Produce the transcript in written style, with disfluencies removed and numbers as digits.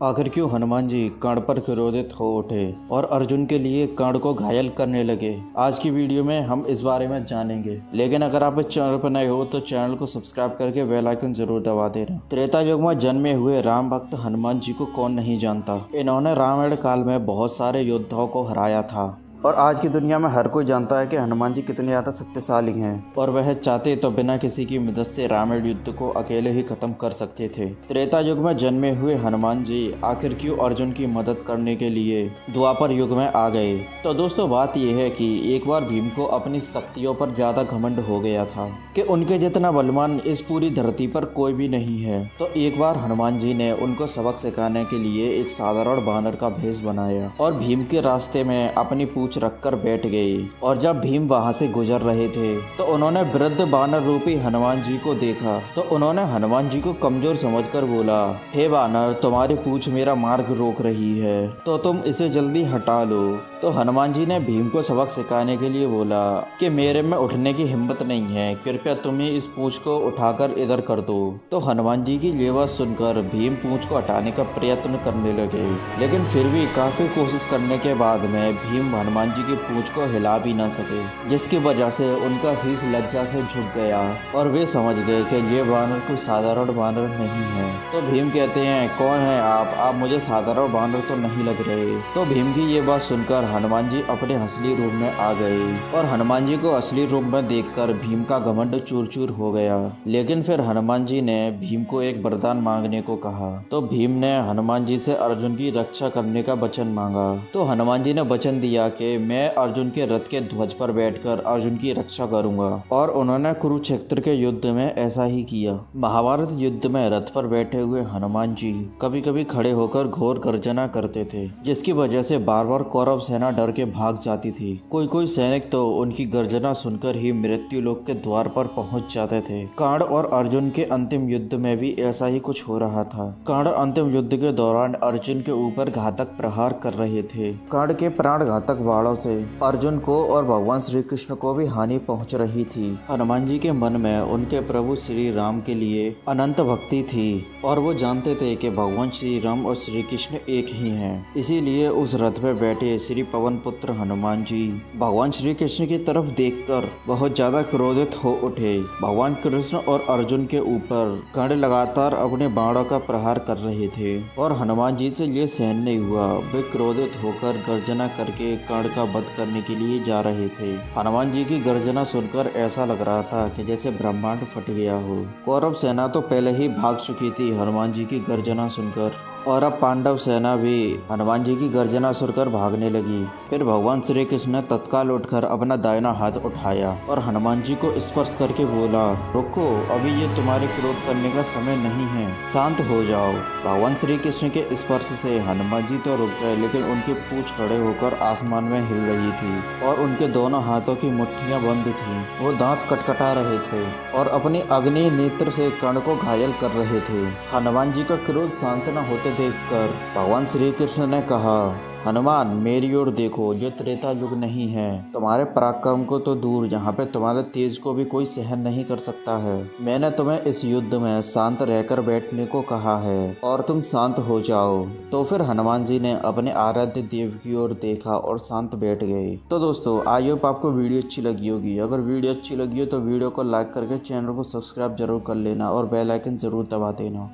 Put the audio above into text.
आखिर क्यों हनुमान जी कर्ण पर क्रोधित हो उठे और अर्जुन के लिए कर्ण को घायल करने लगे। आज की वीडियो में हम इस बारे में जानेंगे, लेकिन अगर आप इस चैनल पर नए हो तो चैनल को सब्सक्राइब करके बेल आइकन जरूर दबा देना। त्रेता युग में जन्मे हुए राम भक्त हनुमान जी को कौन नहीं जानता। इन्होंने रामायण काल में बहुत सारे योद्धाओं को हराया था और आज की दुनिया में हर कोई जानता है कि हनुमान जी कितने ज़्यादा शक्तिशाली हैं और वह चाहते तो बिना किसी की मदद से रामायण युद्ध को अकेले ही खत्म कर सकते थे। त्रेता युग में जन्मे हुए हनुमान जी आखिर क्यों अर्जुन की मदद करने के लिए द्वापर युग में आ गए। तो दोस्तों बात यह है कि एक बार भीम को अपनी शक्तियों पर ज्यादा घमंड हो गया था कि उनके जितना बलवान इस पूरी धरती पर कोई भी नहीं है। तो एक बार हनुमान जी ने उनको सबक सिखाने के लिए एक साधारण बानर का भेष बनाया और भीम के रास्ते में अपनी पूछ रखकर बैठ गई। और जब भीम वहां से गुजर रहे थे तो उन्होंने वृद्ध बानर रूपी हनुमान जी को देखा तो उन्होंने हनुमान जी को कमजोर समझकर बोला, हे बानर, तुम्हारी पूछ मेरा मार्ग रोक रही है तो तुम इसे जल्दी हटा लो। तो हनुमान जी ने भीम को सबक सिखाने के लिए बोला कि मेरे में उठने की हिम्मत नहीं है, कृपया तुम ही इस पूछ को उठाकर इधर कर दो। तो हनुमान जी की ये बात सुनकर भीम पूछ को हटाने का प्रयत्न करने लगे, लेकिन फिर भी काफी कोशिश करने के बाद में भीम हनुमान जी की पूंछ को हिला भी न सके, जिसकी वजह से उनका शीश लज्जा से झुक गया और वे समझ गए कि ये बानर कोई साधारण बानर नहीं है। तो भीम कहते हैं, कौन है आप मुझे साधारण बानर तो नहीं लग रहे। तो भीम की ये बात सुनकर हनुमान जी अपने असली रूप में आ गए और हनुमान जी को असली रूप में देखकर भीम का घमंड चूर चूर हो गया। लेकिन फिर हनुमान जी ने भीम को एक वरदान मांगने को कहा। तो भीम ने हनुमान जी से अर्जुन की रक्षा करने का वचन मांगा। तो हनुमान जी ने वचन दिया कि मैं अर्जुन के रथ के ध्वज पर बैठकर अर्जुन की रक्षा करूंगा। और उन्होंने कुरुक्षेत्र के युद्ध में ऐसा ही किया। महाभारत युद्ध में रथ पर बैठे हुए हनुमान जी कभी कभी खड़े होकर घोर गर्जना करते थे, जिसकी वजह से बार बार कौरव सेना डर के भाग जाती थी। कोई कोई सैनिक तो उनकी गर्जना सुनकर ही मृत्यु लोक के द्वार पर पहुंच जाते थे। कर्ण और अर्जुन के अंतिम युद्ध में भी ऐसा ही कुछ हो रहा था। कर्ण अंतिम युद्ध के दौरान अर्जुन के ऊपर घातक प्रहार कर रहे थे। कर्ण के प्राण घातक बाणों से अर्जुन को और भगवान श्री कृष्ण को भी हानि पहुंच रही थी। हनुमान जी के मन में उनके प्रभु श्री राम के लिए अनंत भक्ति थी और वो जानते थे कि भगवान श्री राम और श्री कृष्ण एक ही हैं। इसीलिए उस रथ में बैठे श्री पवन पुत्र हनुमान जी भगवान श्री कृष्ण की तरफ देखकर बहुत ज्यादा क्रोधित हो उठे। भगवान कृष्ण और अर्जुन के ऊपर कर्ण लगातार अपने बाणों का प्रहार कर रहे थे और हनुमान जी से ये सहन नहीं हुआ। वे क्रोधित होकर गर्जना करके कर्ण का वध करने के लिए जा रहे थे। हनुमान जी की गर्जना सुनकर ऐसा लग रहा था कि जैसे ब्रह्मांड फट गया हो। कौरव सेना तो पहले ही भाग चुकी थी हनुमान जी की गर्जना सुनकर, और अब पांडव सेना भी हनुमान जी की गर्जना सुनकर भागने लगी। फिर भगवान श्री कृष्ण ने तत्काल उठकर अपना दाहिना हाथ उठाया और हनुमान जी को स्पर्श करके बोला, रुको, अभी ये तुम्हारे क्रोध करने का समय नहीं है, शांत हो जाओ। भगवान श्री कृष्ण के स्पर्श से हनुमान जी तो रुक गए, लेकिन उनकी पूंछ खड़े होकर आसमान में हिल रही थी और उनके दोनों हाथों की मुट्ठियां बंद थी। वो दांत कटकटा रहे थे और अपने अग्नि नेत्र से कर्ण को घायल कर रहे थे। हनुमान जी का क्रोध शांत न होते देखकर भगवान श्री कृष्ण ने कहा, हनुमान, मेरी ओर देखो, ये त्रेता युग नहीं है। तुम्हारे पराक्रम को तो दूर, यहाँ पे तुम्हारे तेज को भी कोई सहन नहीं कर सकता है। मैंने तुम्हें इस युद्ध में शांत रहकर बैठने को कहा है और तुम शांत हो जाओ। तो फिर हनुमान जी ने अपने आराध्य देव की ओर देखा और शांत बैठ गए। तो दोस्तों, आई होप आपको वीडियो अच्छी लगी होगी। अगर वीडियो अच्छी लगी हो तो वीडियो को लाइक करके चैनल को सब्सक्राइब जरूर कर लेना और बेल आइकन जरूर दबा देना।